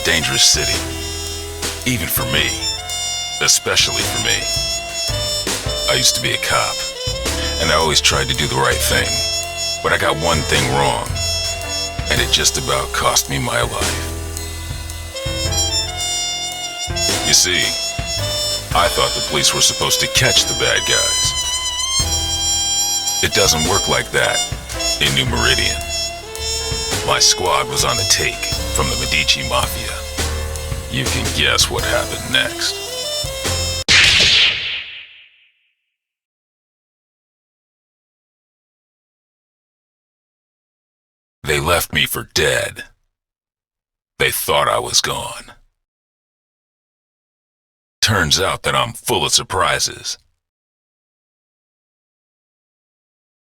dangerous city. Even for me. Especially for me. I used to be a cop, and I always tried to do the right thing. But I got one thing wrong, and it just about cost me my life. You see, I thought the police were supposed to catch the bad guys. It doesn't work like that in New Meridian. My squad was on the take from the Medici Mafia. You can guess what happened next. They left me for dead. They thought I was gone. Turns out that I'm full of surprises.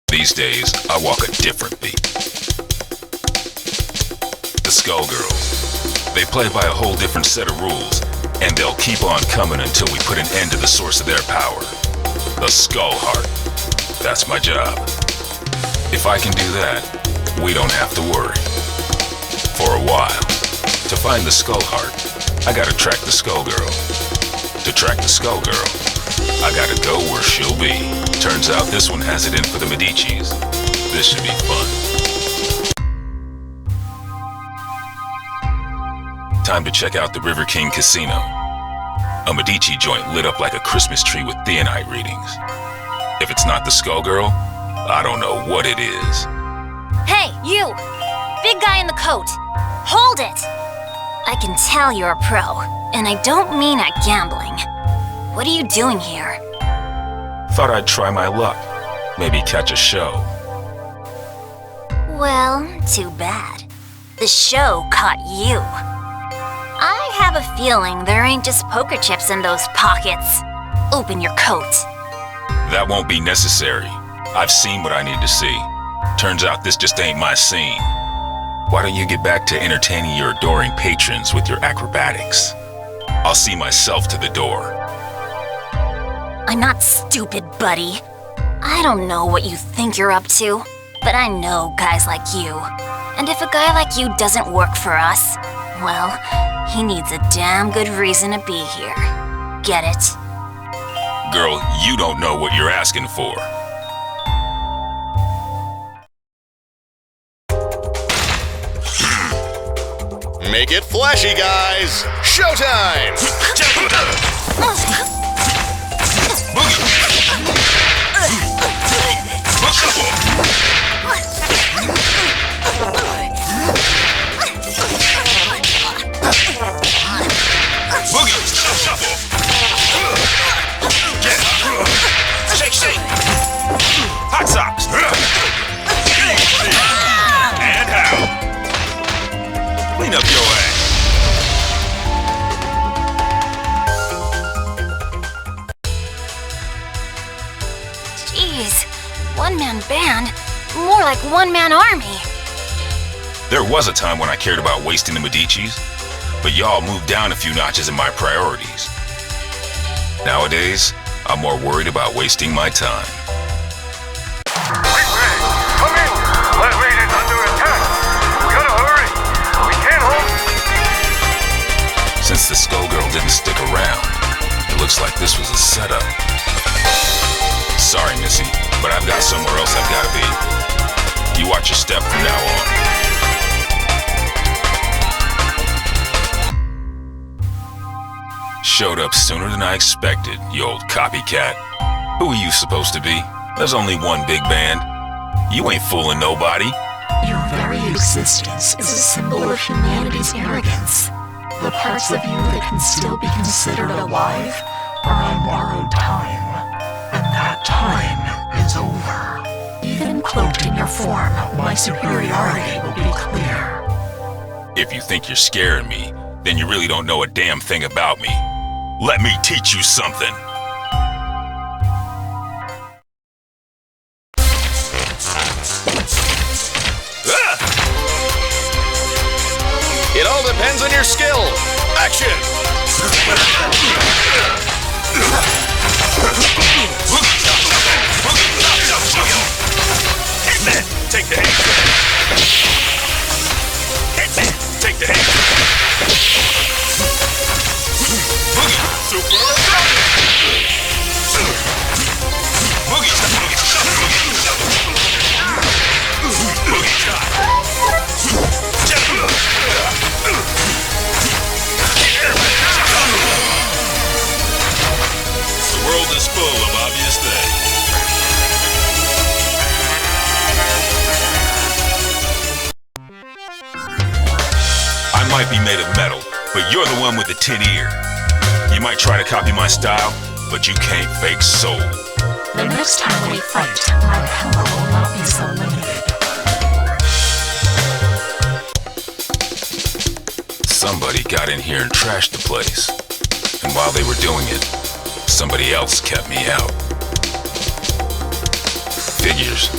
These days, I walk a different beat. The Skullgirls. They play by a whole different set of rules, and they'll keep on coming until we put an end to the source of their power. The Skull Heart. That's my job. If I can do that, we don't have to worry. For a while. To find the Skull Heart, I gotta track the Skullgirl. To track the Skullgirl, I gotta go where she'll be. Turns out this one has it in for the Medicis. This should be fun. Time to check out the River King Casino. A Medici joint lit up like a Christmas tree with theonite readings. If it's not the Skullgirl, I don't know what it is. Hey, you! Big guy in the coat! Hold it! I can tell you're a pro, and I don't mean at gambling. What are you doing here? Thought I'd try my luck. Maybe catch a show. Well, too bad. The show caught you. I have a feeling there ain't just poker chips in those pockets. Open your coat. That won't be necessary. I've seen what I need to see. Turns out this just ain't my scene. Why don't you get back to entertaining your adoring patrons with your acrobatics? I'll see myself to the door. I'm not stupid, buddy. I don't know what you think you're up to, but I know guys like you. And if a guy like you doesn't work for us, well, he needs a damn good reason to be here. Get it? Girl, you don't know what you're asking for. Make it flashy, guys! Showtime! Shake! Hot socks! And how? Clean up your ass. Jeez, one-man band? More like one-man army. There was a time when I cared about wasting the Medicis, but y'all moved down a few notches in my priorities. Nowadays, I'm more worried about wasting my time. Wait, come in! That raid is under attack! We gotta hurry! We can't hold... Since the Skullgirl didn't stick around, it looks like this was a setup. Sorry, Missy, but I've got somewhere else I've gotta be. You watch your step from now on. Showed up sooner than I expected, you old copycat. Who are you supposed to be? There's only one big band. You ain't fooling nobody. Your very existence is a symbol of humanity's arrogance. The parts of you that can still be considered alive are on borrowed time. And that time is over. Even cloaked in your form, my superiority will be clear. If you think you're scaring me, then you really don't know a damn thing about me. Let me teach you something. It all depends on your skill. Action! Hitman, take the hit. Hitman, take the hit. The world is full of obvious things. I might be made of metal, but you're the one with the tin ear. You might try to copy my style, but you can't fake soul. The next time we fight, my power will not be so limited. Somebody got in here and trashed the place. And while they were doing it, somebody else kept me out. Figures.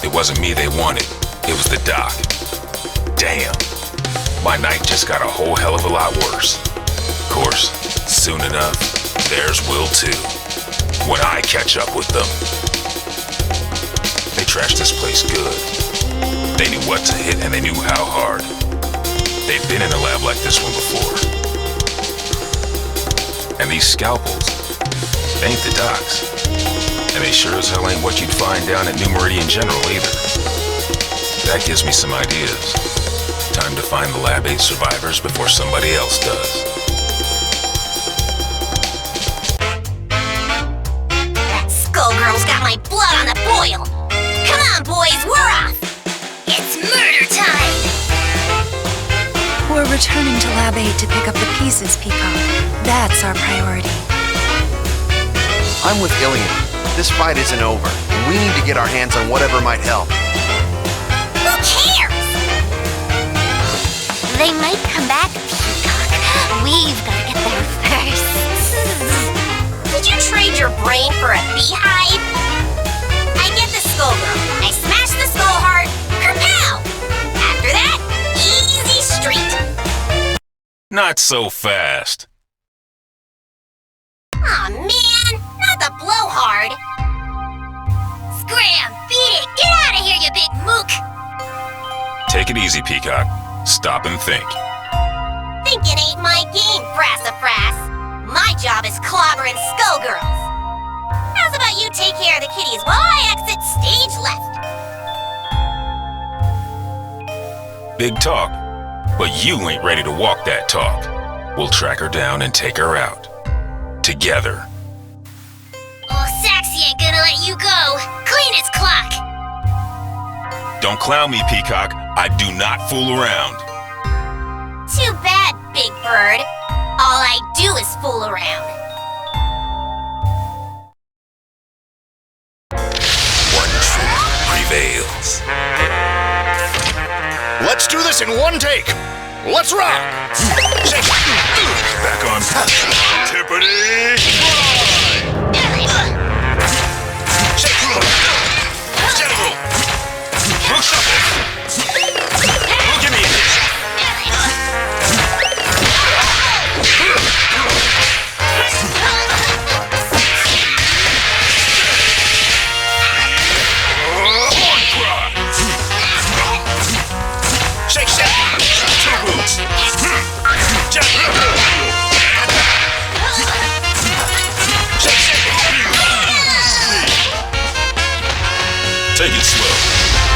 It wasn't me they wanted. It was the doc. Damn. My night just got a whole hell of a lot worse. Of course, soon enough, theirs will too. When I catch up with them. They trashed this place good. They knew what to hit and they knew how hard. They've been in a lab like this one before. And these scalpels, they ain't the docs. And they sure as hell ain't what you'd find down at New Meridian General either. That gives me some ideas. Time to find the Lab 8 survivors before somebody else does. That Skullgirl's got my blood on the boil. Come on, boys, we're off. It's murder time. We're returning to Lab 8 to pick up the pieces, Peacock. That's our priority. I'm with Ilian. This fight isn't over, and we need to get our hands on whatever might help. Who cares? They might come back, Peacock. We've got to get there first. Did you trade your brain for a beehive? I get the Skullgirl. I smash the skull heart. Kerpow! After that, easy street. Not so fast. Aw, man! Not the blowhard! Scram! Beat it! Get out of here, you big mook! Take it easy, Peacock. Stop and think. Thinking ain't my game, Frassafrass. My job is clobbering Skullgirls. How's about you take care of the kitties while I exit stage left? Big talk, but you ain't ready to walk that talk. We'll track her down and take her out. Together. Oh, Saxy ain't gonna let you go. Clean its clock. Don't clown me, Peacock. I do not fool around. Too bad, Big Bird. All I do is fool around. One truth prevails. Let's do this in one take. Let's rock. Back on Tippity. General. Blue shuffle. Blue, give me a hit. Horn cry. Shake, shake. Two boots. General. Shake, shake. Take it slow.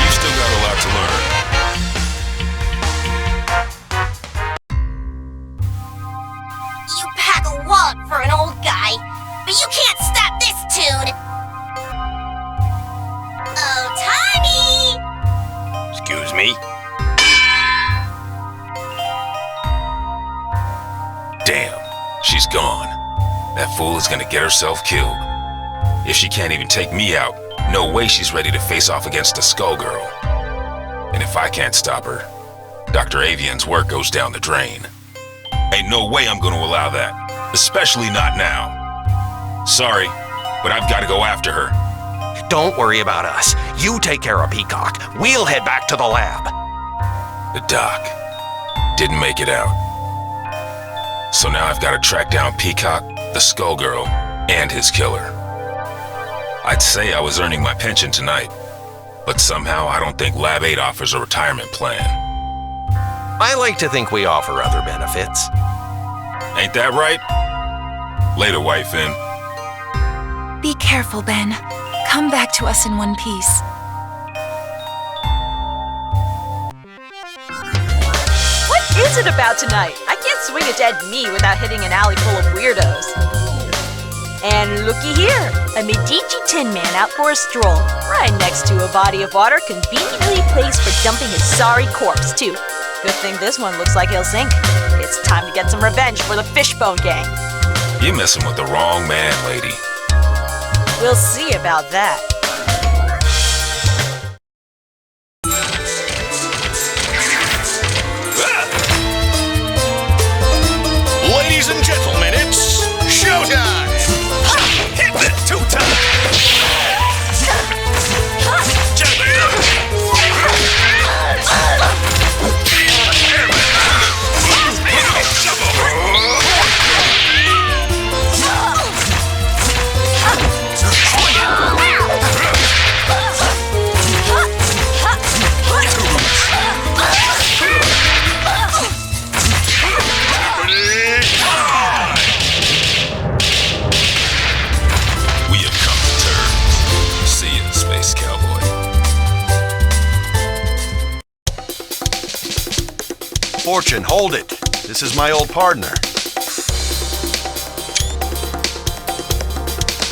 You've still got a lot to learn. You pack a wallop for an old guy, but you can't stop this tune. Oh, Tommy! Excuse me. Damn, she's gone. That fool is gonna get herself killed. If she can't even take me out, no way she's ready to face off against a Skullgirl. And if I can't stop her, Dr. Avian's work goes down the drain. Ain't no way I'm gonna allow that, especially not now. Sorry, but I've gotta go after her. Don't worry about us. You take care of Peacock. We'll head back to the lab. The doc didn't make it out. So now I've gotta track down Peacock, the Skullgirl, and his killer. I'd say I was earning my pension tonight, but somehow I don't think Lab 8 offers a retirement plan. I like to think we offer other benefits. Ain't that right? Later, White Finn. Be careful, Ben. Come back to us in one piece. What is it about tonight? I can't swing a dead knee without hitting an alley full of weirdos. And looky here, a Medici Tin Man out for a stroll, right next to a body of water conveniently placed for dumping his sorry corpse, too. Good thing this one looks like he'll sink. It's time to get some revenge for the Fishbone Gang. You're messing with the wrong man, lady. We'll see about that. Ladies and gentlemen, it's showtime! Hit that two-time! Fortune, hold it. This is my old partner.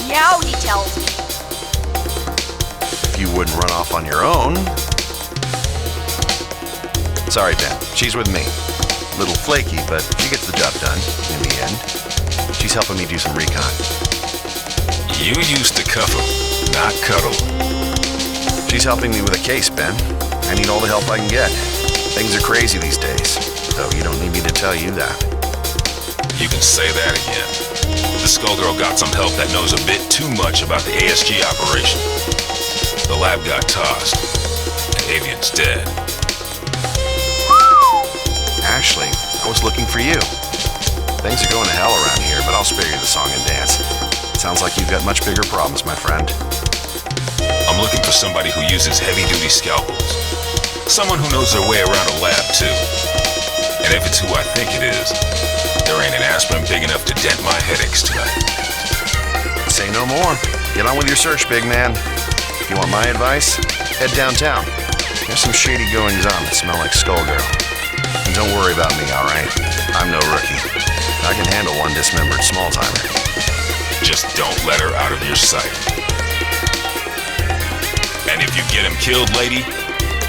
Meow, he tells me. If you wouldn't run off on your own. Sorry, Ben. She's with me. A little flaky, but she gets the job done in the end. She's helping me do some recon. You used to cuff him, not cuddle. She's helping me with a case, Ben. I need all the help I can get. Things are crazy these days, though you don't need me to tell you that. You can say that again. The Skullgirl got some help that knows a bit too much about the ASG operation. The lab got tossed, and Avian's dead. Ashley, I was looking for you. Things are going to hell around here, but I'll spare you the song and dance. Sounds like you've got much bigger problems, my friend. I'm looking for somebody who uses heavy-duty scalpels. Someone who knows their way around a lab, too. And if it's who I think it is, there ain't an aspirin big enough to dent my headaches tonight. Say no more. Get on with your search, big man. If you want my advice, head downtown. There's some shady goings-on that smell like Skullgirl. And don't worry about me, all right? I'm no rookie. I can handle one dismembered small-timer. Just don't let her out of your sight. And if you get him killed, lady,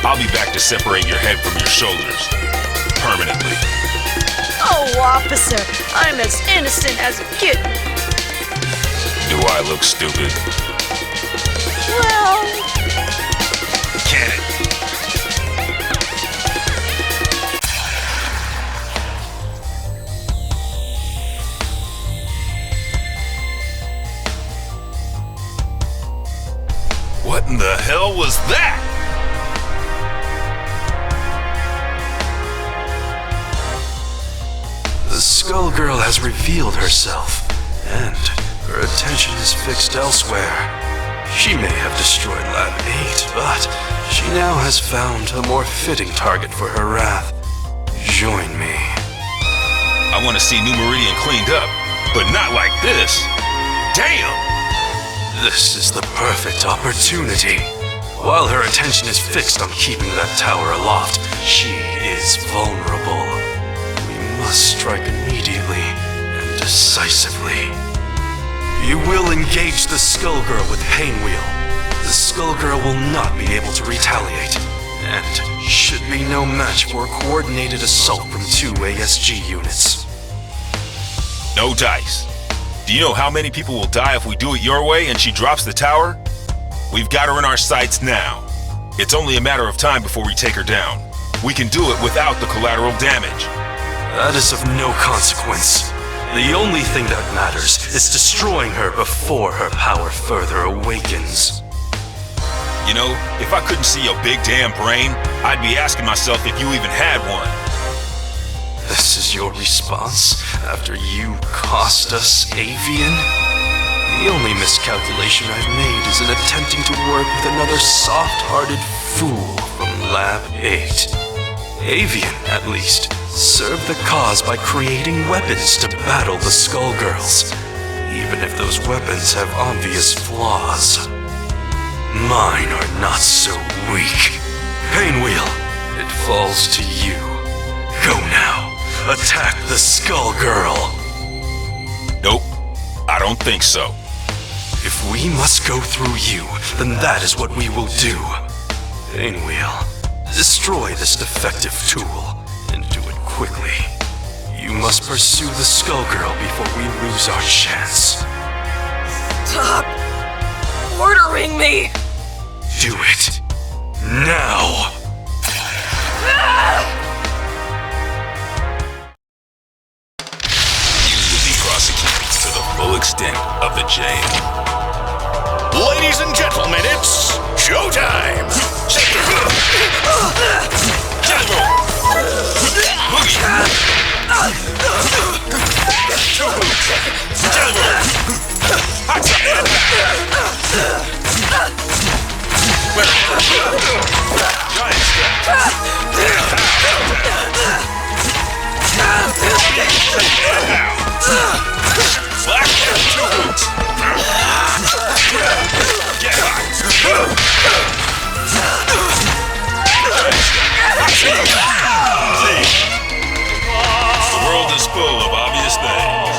I'll be back to separate your head from your shoulders. Permanently. Oh, officer, I'm as innocent as a kitten. Do I look stupid? Well... Can it? What in the hell was that? The Skullgirl has revealed herself, and her attention is fixed elsewhere. She may have destroyed Lab 8, but she now has found a more fitting target for her wrath. Join me. I want to see New Meridian cleaned up, but not like this. Damn! This is the perfect opportunity. While her attention is fixed on keeping that tower aloft, she is vulnerable. We must strike immediately and decisively. You will engage the Skullgirl with Painwheel. The Skullgirl will not be able to retaliate, and should be no match for a coordinated assault from 2 ASG units. No dice. Do you know how many people will die if we do it your way and she drops the tower? We've got her in our sights now. It's only a matter of time before we take her down. We can do it without the collateral damage. That is of no consequence. The only thing that matters is destroying her before her power further awakens. You know, if I couldn't see your big damn brain, I'd be asking myself if you even had one. This is your response after you cost us Avian? The only miscalculation I've made is in attempting to work with another soft-hearted fool from Lab 8. Avian, at least, served the cause by creating weapons to battle the Skullgirls. even if those weapons have obvious flaws. Mine are not so weak. Painwheel, it falls to you. Go now. Attack the Skullgirl. Nope, I don't think so. If we must go through you, then that is what we will do. Painwheel, destroy this defective tool, and do it quickly. You must pursue the Skullgirl before we lose our chance. Stop ordering me! Do it. Now! You will be prosecuted to the full extent of the jail. Ladies and gentlemen, it's showtime! The world is full of obvious things.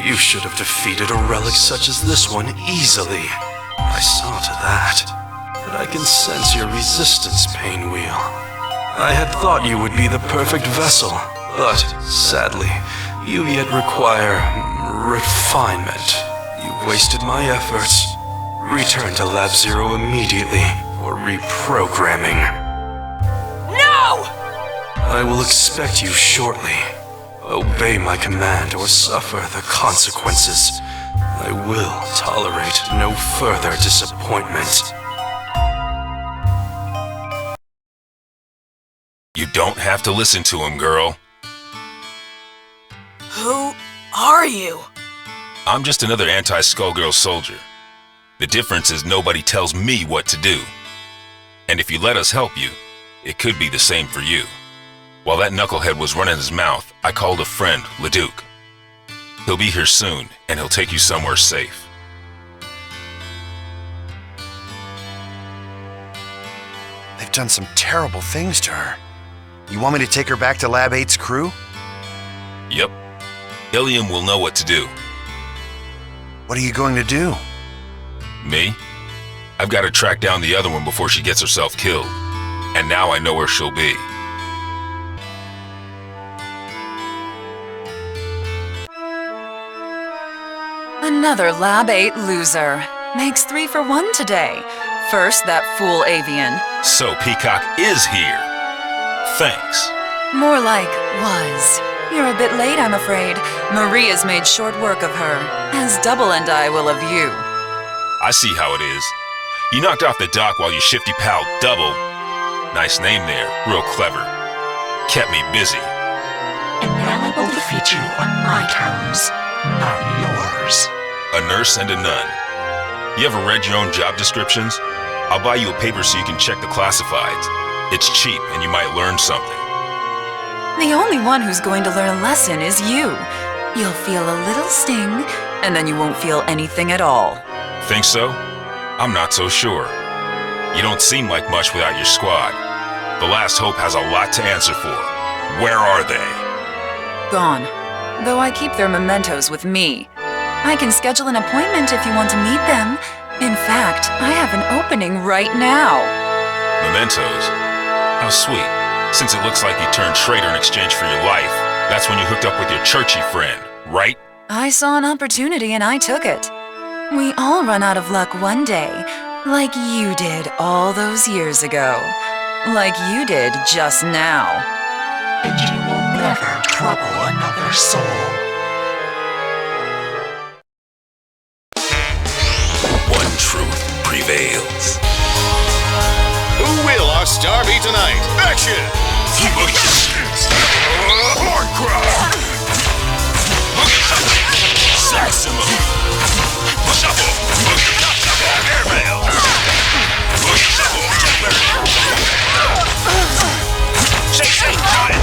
You should have defeated a relic such as this one easily. I saw to that. But I can sense your resistance, Painwheel. I had thought you would be the perfect vessel, but sadly, you yet require refinement. You've wasted my efforts. Return to Lab Zero immediately for reprogramming. No! I will expect you shortly. Obey my command or suffer the consequences. I will tolerate no further disappointment. You don't have to listen to him, girl. Who are you? I'm just another anti-Skullgirl soldier. The difference is nobody tells me what to do. And if you let us help you, it could be the same for you. While that knucklehead was running his mouth, I called a friend, Leduc. He'll be here soon, and he'll take you somewhere safe. They've done some terrible things to her. You want me to take her back to Lab 8's crew? Yep. Ilium will know what to do. What are you going to do? Me? I've got to track down the other one before she gets herself killed. And now I know where she'll be. Another Lab 8 loser. Makes 3 for 1 today. First, that fool avian. So Peacock is here. Thanks. More like was. You're a bit late, I'm afraid. Maria's made short work of her, as Double and I will of you. I see how it is. You knocked off the dock while your shifty pal Double, nice name there, real clever, kept me busy. And now I will defeat you on my terms, not yours. A nurse and a nun. You ever read your own job descriptions? I'll buy you a paper so you can check the classifieds. It's cheap and you might learn something. The only one who's going to learn a lesson is you. You'll feel a little sting, and then you won't feel anything at all. Think so? I'm not so sure. You don't seem like much without your squad. The Last Hope has a lot to answer for. Where are they? Gone. Though I keep their mementos with me. I can schedule an appointment if you want to meet them. In fact, I have an opening right now. Mementos? How sweet. Since it looks like you turned traitor in exchange for your life, that's when you hooked up with your churchy friend, right? I saw an opportunity and I took it. We all run out of luck one day, like you did all those years ago. Like you did just now. And you will never trouble another soul. One truth prevails. Who will our star be tonight? Action! Horncrow! Saxima! Shuffle! Airmail! Shuffle! Shake, shake, giant!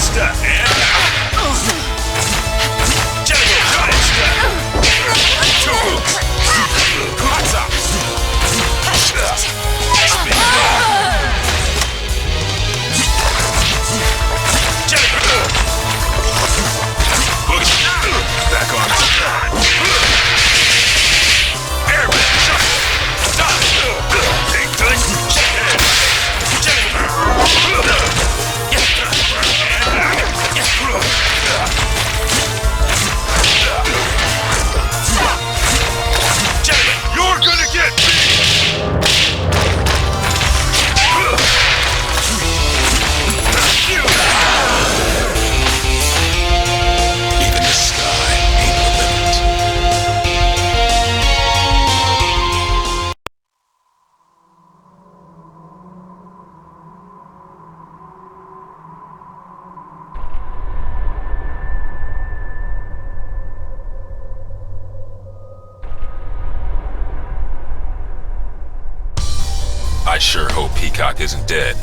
I sure hope Peacock isn't dead.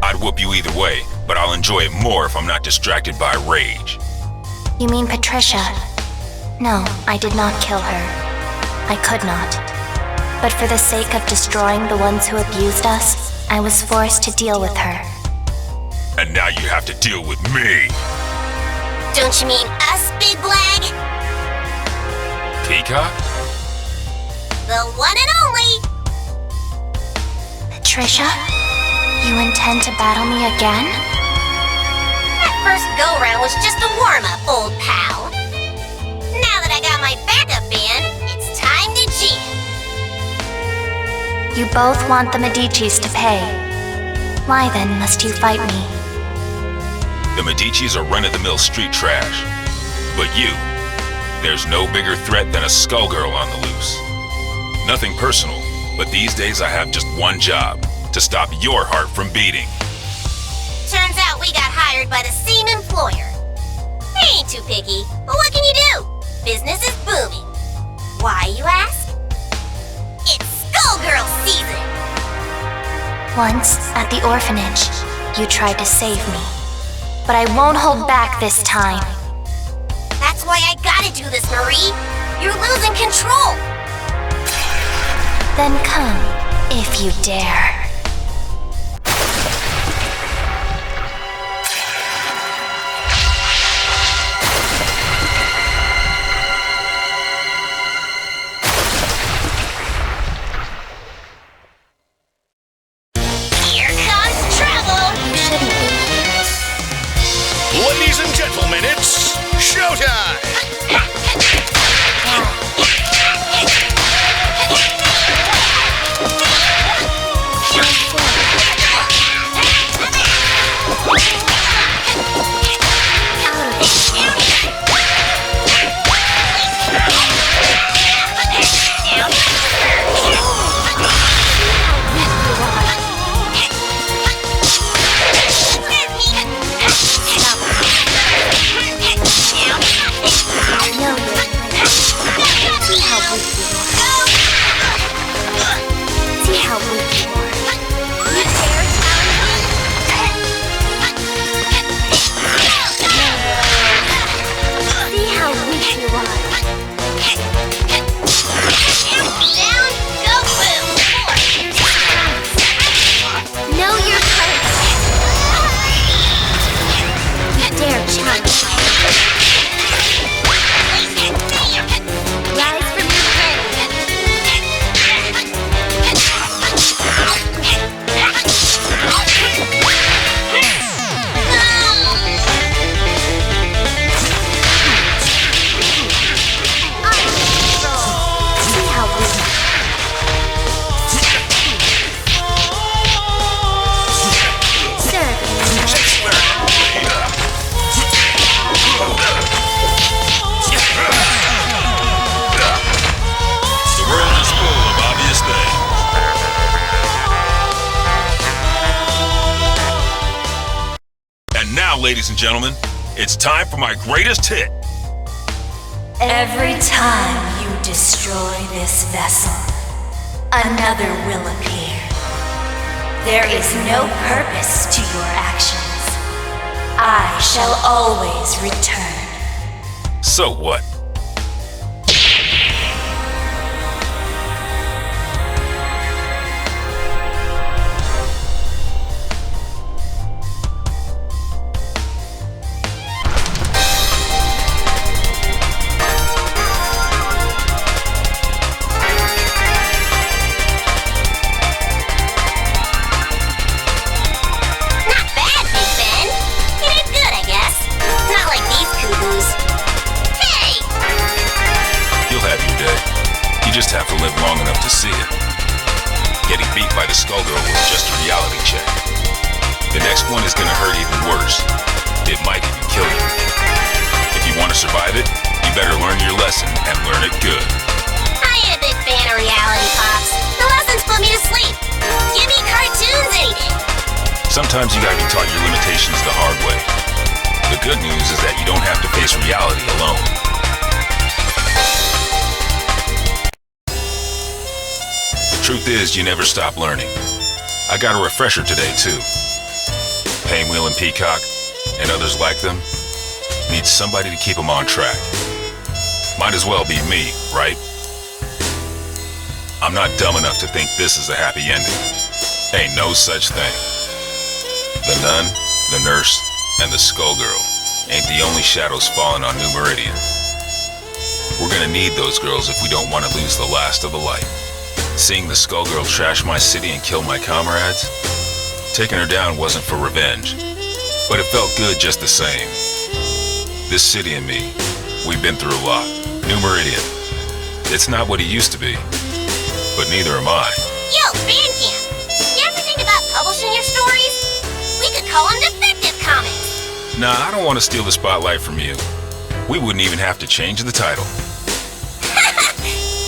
I'd whoop you either way, but I'll enjoy it more if I'm not distracted by rage. You mean Patricia? No, I did not kill her. I could not. But for the sake of destroying the ones who abused us, I was forced to deal with her. And now you have to deal with me. Don't you mean us, Big Blag? Peacock? The one and only! Patricia? You intend to battle me again? That first go-round was just a warm-up, old pal. Now that I got my backup band, it's time to jam. You both want the Medicis to pay. Why then must you fight me? The Medicis are run-of-the-mill street trash. But you, there's no bigger threat than a Skullgirl on the loose. Nothing personal, but these days I have just one job, to stop your heart from beating. Turns out we got hired by the same employer. I ain't too picky, but what can you do? Business is booming. Why, you ask? It's Skullgirl season! Once, at the orphanage, you tried to save me. But I won't hold back this time. That's why I gotta do this, Marie! You're losing control! Then come, if you dare. Here comes trouble! You shouldn't be. Ladies and gentlemen, it's showtime! Ladies and gentlemen, it's time for my greatest hit. Every time you destroy this vessel, another will appear. There is no purpose to your actions. I shall always return. So what? Have to live long enough to see it. Getting beat by the Skullgirl was just a reality check. The next one is gonna hurt even worse. It might even kill you. If you want to survive it, you better learn your lesson and learn it good. I ain't a big fan of reality pops. The lessons put me to sleep. Give me cartoons any day. Sometimes you gotta be taught your limitations the hard way. The good news is that you don't have to face reality alone. Truth is, you never stop learning. I got a refresher today, too. Painwheel and Peacock, and others like them, need somebody to keep them on track. Might as well be me, right? I'm not dumb enough to think this is a happy ending. Ain't no such thing. The nun, the nurse, and the Skullgirl ain't the only shadows falling on New Meridian. We're gonna need those girls if we don't want to lose the last of the light. Seeing the Skullgirl trash my city and kill my comrades? Taking her down wasn't for revenge, but it felt good just the same. This city and me, we've been through a lot. New Meridian, it's not what it used to be, but neither am I. Yo, Bandcamp! You ever think about publishing your stories? We could call them Defective Comics! Nah, I don't want to steal the spotlight from you. We wouldn't even have to change the title.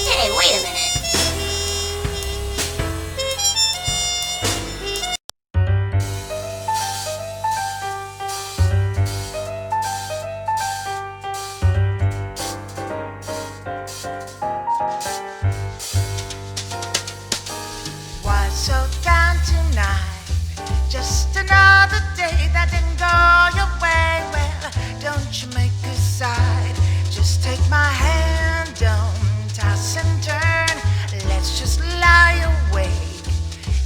Hey, wait a minute. Why so down tonight? Just another day that didn't go your way. Well, don't you make a side. Just take my hand, don't toss and turn. Let's just lie awake.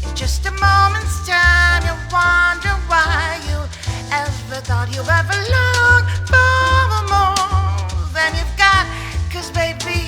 In just a moment's time, you wonder why you ever thought you ever longed for more than you've got. 'Cause baby,